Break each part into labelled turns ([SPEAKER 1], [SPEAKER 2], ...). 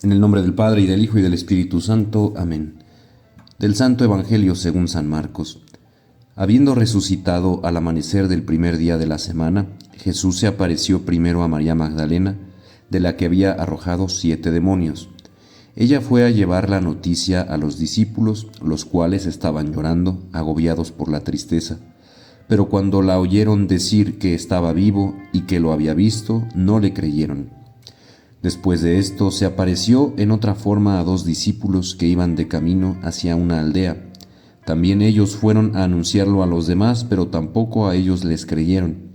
[SPEAKER 1] En el nombre del Padre, y del Hijo, y del Espíritu Santo. Amén. Del Santo Evangelio según San Marcos. Habiendo resucitado al amanecer del primer día de la semana, Jesús se apareció primero a María Magdalena, de la que había arrojado 7 demonios. Ella fue a llevar la noticia a los discípulos, los cuales estaban llorando, agobiados por la tristeza. Pero cuando la oyeron decir que estaba vivo y que lo había visto, no le creyeron. Después de esto se apareció en otra forma a 2 discípulos que iban de camino hacia una aldea. También ellos fueron a anunciarlo a los demás, pero tampoco a ellos les creyeron.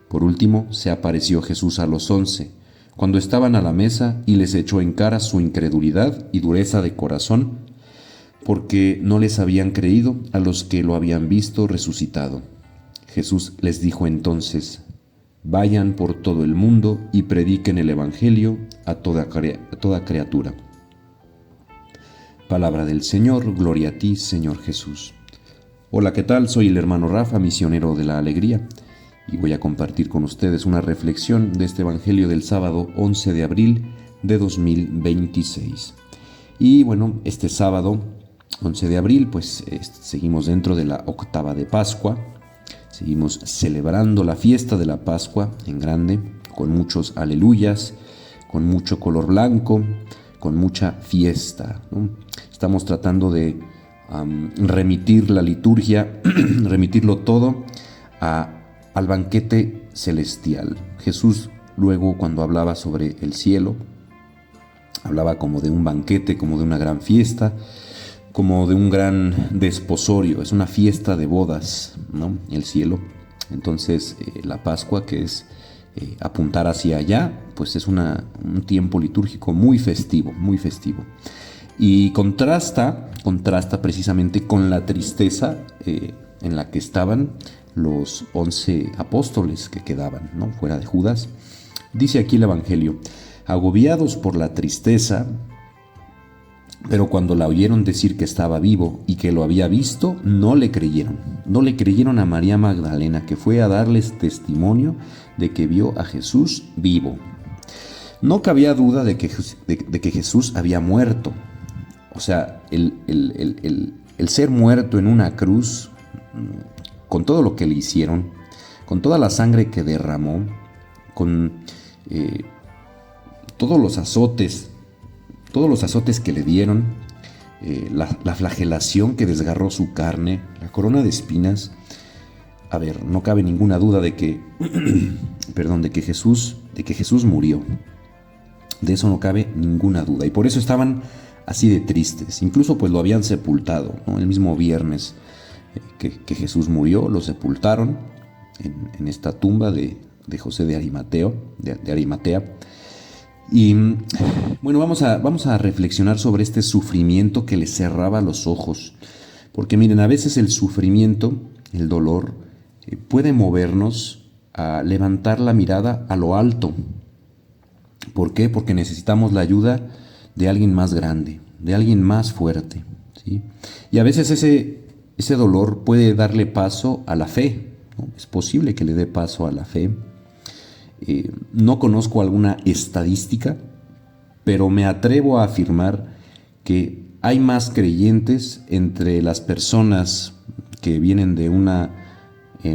[SPEAKER 1] Por último, se apareció Jesús a los 11, cuando estaban a la mesa, y les echó en cara su incredulidad y dureza de corazón, porque no les habían creído a los que lo habían visto resucitado. Jesús les dijo entonces: Vayan por todo el mundo y prediquen el Evangelio a toda criatura. Palabra del Señor, gloria a ti, Señor Jesús. Hola, ¿qué tal? Soy el hermano Rafa, misionero de la alegría, y voy a compartir con ustedes una reflexión de este Evangelio del sábado 11 de abril de 2026. Y bueno, este sábado 11 de abril, pues seguimos dentro de la octava de Pascua. Seguimos celebrando la fiesta de la Pascua en grande, con muchos aleluyas, con mucho color blanco, con mucha fiesta, ¿no? Estamos tratando de remitir la liturgia, remitirlo todo al banquete celestial. Jesús luego, cuando hablaba sobre el cielo, hablaba como de un banquete, como de una gran fiesta, como de un gran desposorio. Es una fiesta de bodas, ¿no? El cielo. Entonces la Pascua, que es apuntar hacia allá, pues es un tiempo litúrgico muy festivo, muy festivo. Y contrasta precisamente con la tristeza en la que estaban los 11 apóstoles que quedaban, ¿no? Fuera de Judas. Dice aquí el Evangelio: agobiados por la tristeza, pero cuando la oyeron decir que estaba vivo y que lo había visto, no le creyeron. No le creyeron a María Magdalena, que fue a darles testimonio de que vio a Jesús vivo. No cabía duda de que Jesús había muerto. O sea, el ser muerto en una cruz, con todo lo que le hicieron, con toda la sangre que derramó, con todos los azotes que le dieron, la flagelación que desgarró su carne, la corona de espinas. A ver, no cabe ninguna duda de que Jesús murió. De eso no cabe ninguna duda. Y por eso estaban así de tristes. Incluso pues lo habían sepultado, ¿no? El mismo viernes que Jesús murió, lo sepultaron en esta tumba de José de Arimatea. Y bueno, vamos a reflexionar sobre este sufrimiento que le cerraba los ojos. Porque miren, a veces el sufrimiento, el dolor, puede movernos a levantar la mirada a lo alto. ¿Por qué? Porque necesitamos la ayuda de alguien más grande, de alguien más fuerte, ¿sí? Y a veces ese dolor puede darle paso a la fe, ¿no? Es posible que le dé paso a la fe. No conozco alguna estadística, pero me atrevo a afirmar que hay más creyentes entre las personas que vienen de que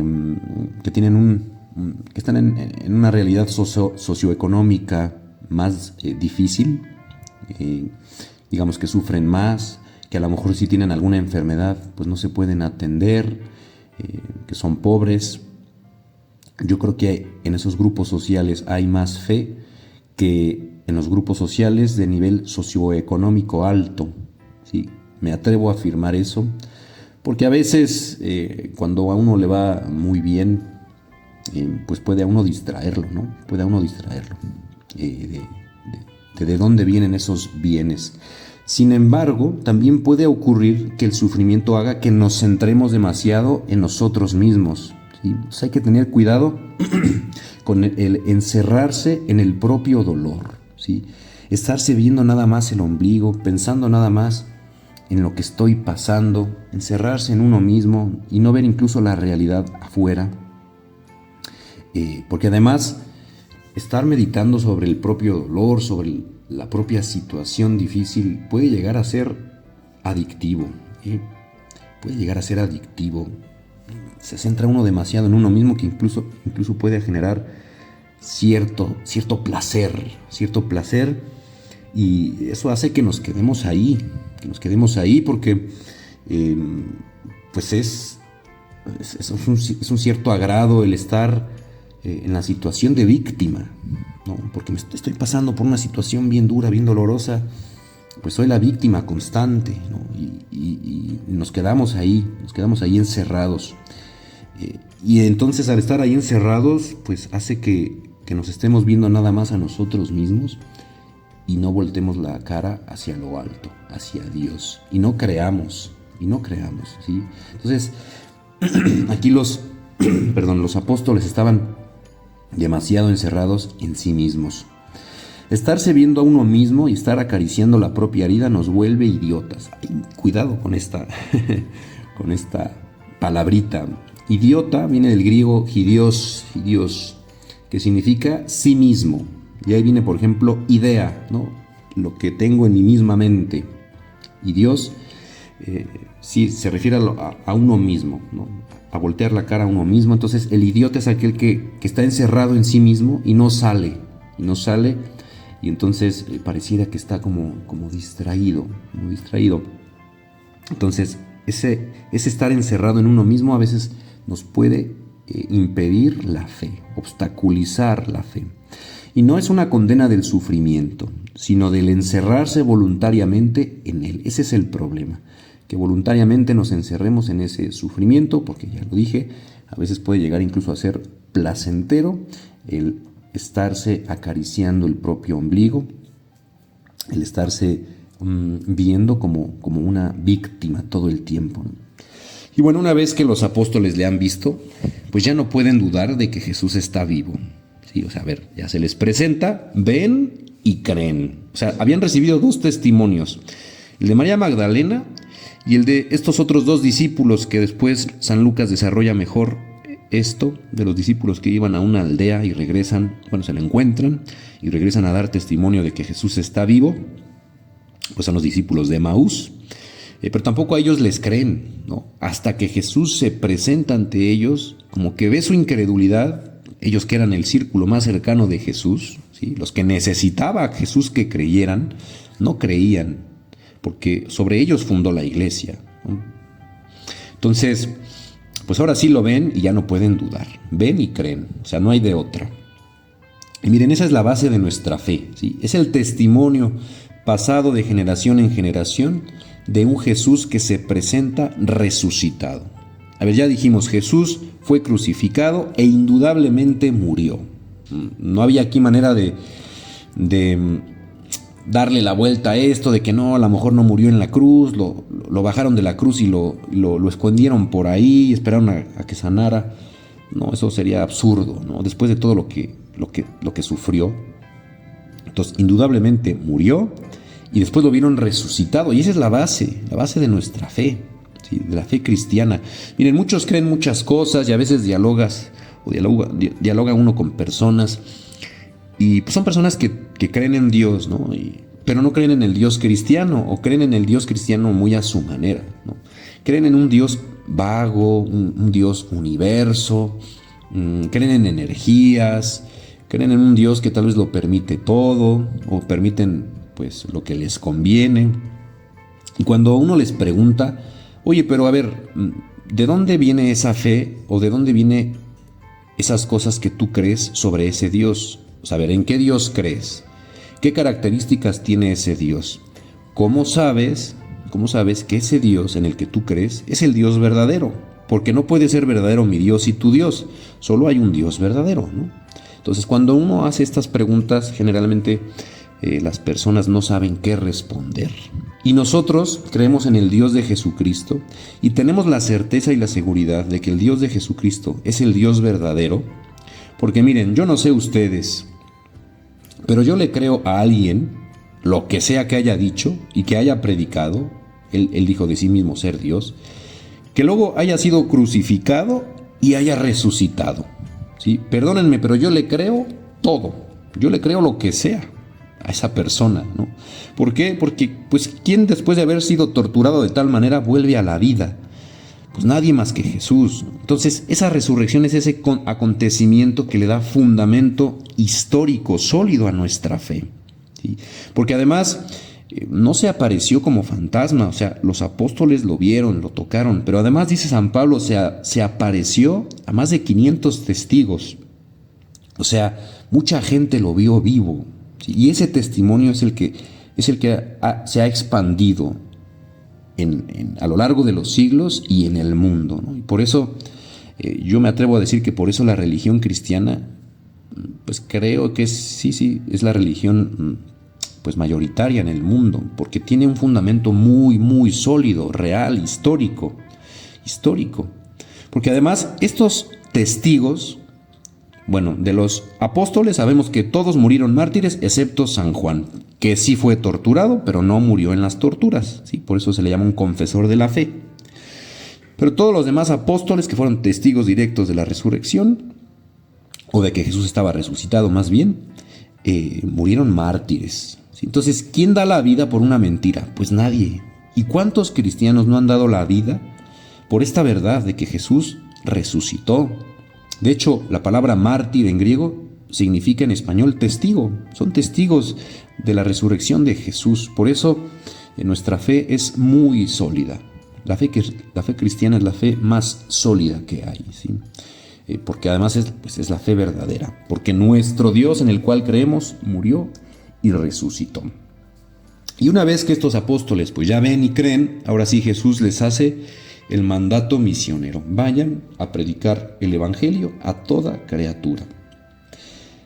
[SPEAKER 1] están en una realidad socioeconómica más difícil, digamos que sufren más, que a lo mejor si tienen alguna enfermedad pues no se pueden atender, que son pobres. Yo creo que en esos grupos sociales hay más fe que en los grupos sociales de nivel socioeconómico alto, ¿sí? Me atrevo a afirmar eso, porque a veces cuando a uno le va muy bien, pues puede a uno distraerlo, ¿no? Puede a uno distraerlo de dónde vienen esos bienes. Sin embargo, también puede ocurrir que el sufrimiento haga que nos centremos demasiado en nosotros mismos, ¿sí? Entonces hay que tener cuidado con el encerrarse en el propio dolor, ¿sí? Estarse viendo nada más el ombligo, pensando nada más en lo que estoy pasando, encerrarse en uno mismo y no ver incluso la realidad afuera. Porque además estar meditando sobre el propio dolor, sobre la propia situación difícil puede llegar a ser adictivo, ¿eh? Puede llegar a ser adictivo. Se centra uno demasiado en uno mismo, que incluso puede generar cierto placer, y eso hace que nos quedemos ahí, porque pues es un cierto agrado el estar en la situación de víctima, ¿no? Porque me estoy pasando por una situación bien dura, bien dolorosa, pues soy la víctima constante, ¿no? Y nos quedamos ahí encerrados. Y entonces, al estar ahí encerrados, pues hace que nos estemos viendo nada más a nosotros mismos y no voltemos la cara hacia lo alto, hacia Dios, y no creamos, ¿sí? Entonces, aquí los apóstoles estaban demasiado encerrados en sí mismos. Estarse viendo a uno mismo y estar acariciando la propia herida nos vuelve idiotas. Ay, cuidado con esta palabrita. Idiota viene del griego hidios, que significa sí mismo. Y ahí viene, por ejemplo, idea, ¿no? Lo que tengo en mi misma mente. Y Dios sí se refiere a uno mismo, ¿no? A voltear la cara a uno mismo. Entonces el idiota es aquel que está encerrado en sí mismo y no sale. Y entonces pareciera que está como distraído. Entonces ese estar encerrado en uno mismo a veces nos puede impedir la fe, obstaculizar la fe. Y no es una condena del sufrimiento, sino del encerrarse voluntariamente en él. Ese es el problema, que voluntariamente nos encerremos en ese sufrimiento, porque ya lo dije, a veces puede llegar incluso a ser placentero el estarse acariciando el propio ombligo, el estarse viendo como una víctima todo el tiempo, ¿no? Y bueno, una vez que los apóstoles le han visto, pues ya no pueden dudar de que Jesús está vivo. Sí, o sea, a ver, ya se les presenta, ven y creen. O sea, habían recibido 2 testimonios, el de María Magdalena y el de estos otros 2 discípulos, que después San Lucas desarrolla mejor esto, de los discípulos que iban a una aldea y regresan, se la encuentran y regresan a dar testimonio de que Jesús está vivo. Pues son los discípulos de Emaús. Pero tampoco a ellos les creen, ¿no? Hasta que Jesús se presenta ante ellos, como que ve su incredulidad, ellos que eran el círculo más cercano de Jesús, ¿sí? Los que necesitaba a Jesús que creyeran, no creían, porque sobre ellos fundó la iglesia, ¿no? Entonces, pues ahora sí lo ven y ya no pueden dudar, ven y creen, o sea, no hay de otra. Y miren, esa es la base de nuestra fe, ¿sí? Es el testimonio pasado de generación en generación de un Jesús que se presenta resucitado. A ver, ya dijimos, Jesús fue crucificado e indudablemente murió. No había aquí manera de darle la vuelta a esto, de que no, a lo mejor no murió en la cruz, lo bajaron de la cruz y lo escondieron por ahí, esperaron a que sanara. No, eso sería absurdo, ¿no? Después de todo lo que sufrió. Entonces, indudablemente murió y después lo vieron resucitado. Y esa es la base de nuestra fe, ¿sí? De la fe cristiana. Miren, muchos creen muchas cosas y a veces dialoga uno con personas. Y pues son personas que creen en Dios, ¿no? Pero no creen en el Dios cristiano, o creen en el Dios cristiano muy a su manera, ¿no? Creen en un Dios vago, un Dios universo, creen en energías, creen en un Dios que tal vez lo permite todo, o permiten pues lo que les conviene. Y cuando uno les pregunta, oye, pero a ver, ¿de dónde viene esa fe, o de dónde viene esas cosas que tú crees sobre ese Dios? O sea, a ver, ¿en qué Dios crees? ¿Qué características tiene ese Dios? ¿Cómo sabes que ese Dios en el que tú crees es el Dios verdadero? Porque no puede ser verdadero mi Dios y tu Dios. Solo hay un Dios verdadero, ¿no? Entonces, cuando uno hace estas preguntas, generalmente las personas no saben qué responder. Y nosotros creemos en el Dios de Jesucristo y tenemos la certeza y la seguridad de que el Dios de Jesucristo es el Dios verdadero. Porque miren, yo no sé ustedes, pero yo le creo a alguien, lo que sea que haya dicho y que haya predicado, él dijo de sí mismo ser Dios, que luego haya sido crucificado y haya resucitado, ¿sí? Perdónenme, pero yo le creo todo, yo le creo lo que sea. a esa persona, ¿no? ¿Por qué? Porque, pues, ¿quién después de haber sido torturado de tal manera vuelve a la vida? Pues nadie más que Jesús. Entonces, esa resurrección es ese acontecimiento que le da fundamento histórico, sólido a nuestra fe, ¿sí? Porque además no se apareció como fantasma, o sea, los apóstoles lo vieron, lo tocaron, pero además dice San Pablo, se apareció a más de 500 testigos. O sea, mucha gente lo vio vivo, ¿sí? Y ese testimonio es el que se ha expandido a lo largo de los siglos y en el mundo, ¿no? Y por eso yo me atrevo a decir que por eso la religión cristiana, pues creo que sí, es la religión pues mayoritaria en el mundo, porque tiene un fundamento muy, muy sólido, real, histórico. Porque además estos testigos, bueno, de los apóstoles sabemos que todos murieron mártires excepto San Juan, que sí fue torturado, pero no murió en las torturas, ¿sí? Por eso se le llama un confesor de la fe. Pero todos los demás apóstoles que fueron testigos directos de la resurrección, o de que Jesús estaba resucitado más bien, murieron mártires, ¿sí? Entonces, ¿quién da la vida por una mentira? Pues nadie. ¿Y cuántos cristianos no han dado la vida por esta verdad de que Jesús resucitó? De hecho, la palabra mártir en griego significa en español testigo. Son testigos de la resurrección de Jesús. Por eso nuestra fe es muy sólida. La fe cristiana es la fe más sólida que hay, ¿sí? Porque además es la fe verdadera. Porque nuestro Dios en el cual creemos murió y resucitó. Y una vez que estos apóstoles pues ya ven y creen, ahora sí Jesús les hace el mandato misionero. Vayan a predicar el evangelio a toda criatura.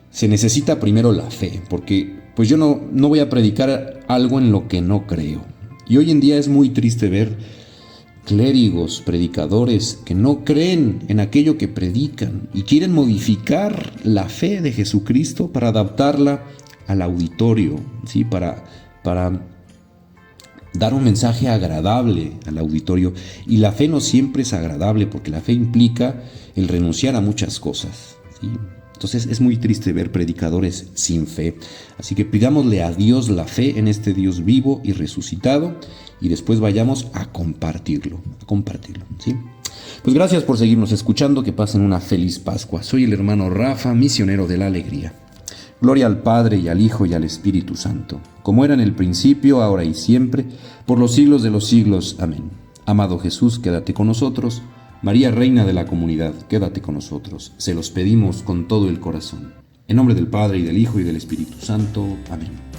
[SPEAKER 1] Se necesita primero la fe, porque pues yo no voy a predicar algo en lo que no creo. Y hoy en día es muy triste ver clérigos, predicadores que no creen en aquello que predican y quieren modificar la fe de Jesucristo para adaptarla al auditorio, ¿sí? Para dar un mensaje agradable al auditorio. Y la fe no siempre es agradable, porque la fe implica el renunciar a muchas cosas, ¿sí? Entonces es muy triste ver predicadores sin fe. Así que pidámosle a Dios la fe en este Dios vivo y resucitado, y después vayamos a compartirlo, ¿sí? Pues gracias por seguirnos escuchando, que pasen una feliz Pascua. Soy el hermano Rafa, misionero de la alegría. Gloria al Padre, y al Hijo, y al Espíritu Santo, como era en el principio, ahora y siempre, por los siglos de los siglos. Amén. Amado Jesús, quédate con nosotros. María, Reina de la Comunidad, quédate con nosotros. Se los pedimos con todo el corazón. En nombre del Padre, y del Hijo, y del Espíritu Santo. Amén.